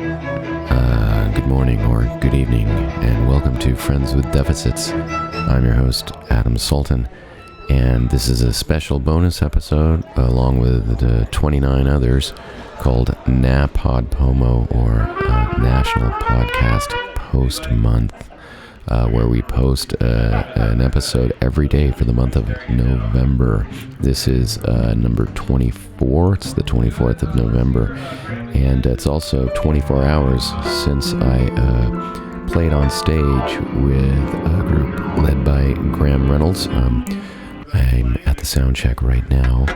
Good morning or good evening, and welcome to Friends with Deficits. I'm your host, Adam Sultan, and this is a special bonus episode along with 29 others called NaPodPoMo, or National Podcast Post Month, where we post an episode every day for the month of November. This is number 24. It's the 24th of November, and it's also 24 hours since I played on stage with a group led by Graham Reynolds. I'm at the soundcheck right now.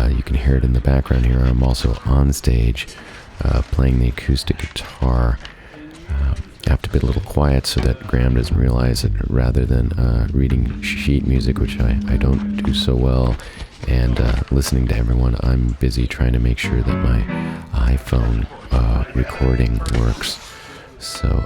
You can hear it in the background here. I'm also on stage playing the acoustic guitar. I have to be a little quiet so that Graham doesn't realize it, rather than reading sheet music, which I don't do so well, and listening to everyone. I'm busy trying to make sure that my iPhone recording works. So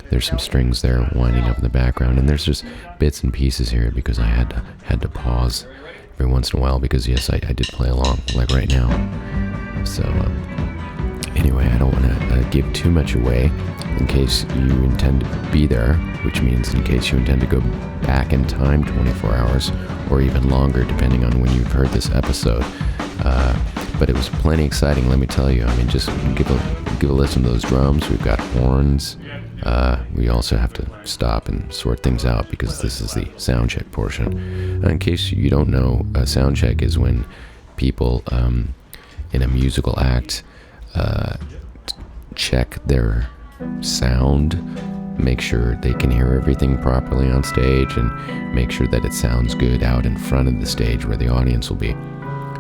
there's some strings there winding up in the background, and there's just bits and pieces here because I had to pause every once in a while because, yes, I did play along, like right now. So anyway, I don't want to give too much away in case you intend to be there, which means in case you intend to go back in time 24 hours or even longer, depending on when you've heard this episode. But it was plenty exciting, let me tell you. I mean, just give a listen to those drums. We've got horns. We also have to stop and sort things out because this is the sound check portion. In case you don't know, a sound check is when people in a musical act check their sound, make sure they can hear everything properly on stage, and make sure that it sounds good out in front of the stage where the audience will be.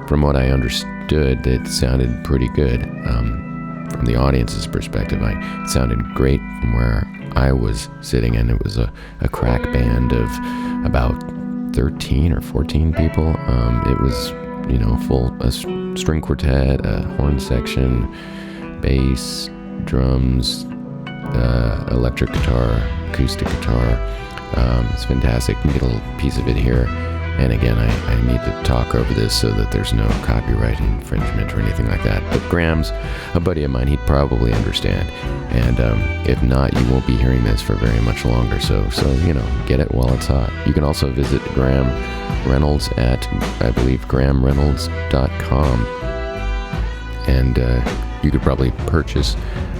From what I understood, it sounded pretty good. From the audience's perspective, it sounded great from where I was sitting, and it was a crack band of about 13 or 14 people. It was, a string quartet, a horn section, bass, drums, electric guitar, acoustic guitar. It's fantastic. You can get a little piece of it here. And again, I need to talk over this so that there's no copyright infringement or anything like that. But Graham's a buddy of mine. He'd probably understand. And if not, you won't be hearing this for very much longer. So get it while it's hot. You can also visit Graham Reynolds at, I believe, grahamreynolds.com. And you could probably purchase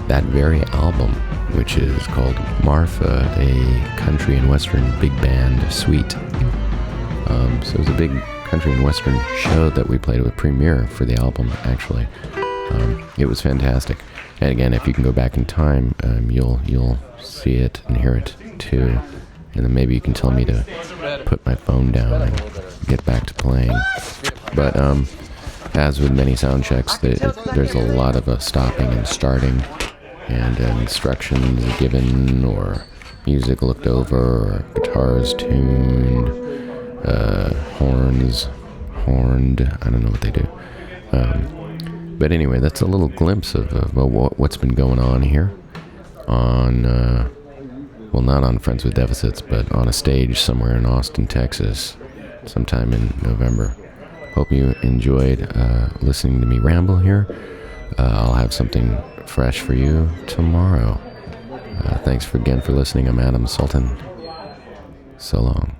that very album, which is called Marfa, a country and western big band suite. So it was a big country and western show that we played with premiere for the album, actually. It was fantastic. And again, if you can go back in time, you'll see it and hear it too. And then maybe you can tell me to put my phone down and get back to playing. But as with many sound checks, there's a lot of stopping and starting, and instructions given, or music looked over, or guitars tuned, horned, I don't know what they do. But anyway, that's a little glimpse of what's been going on here on, not on Friends with Deficits, but on a stage somewhere in Austin, Texas, sometime in November. Hope you enjoyed listening to me ramble here. I'll have something fresh for you tomorrow. Thanks again for listening. I'm Adam Sultan. So long.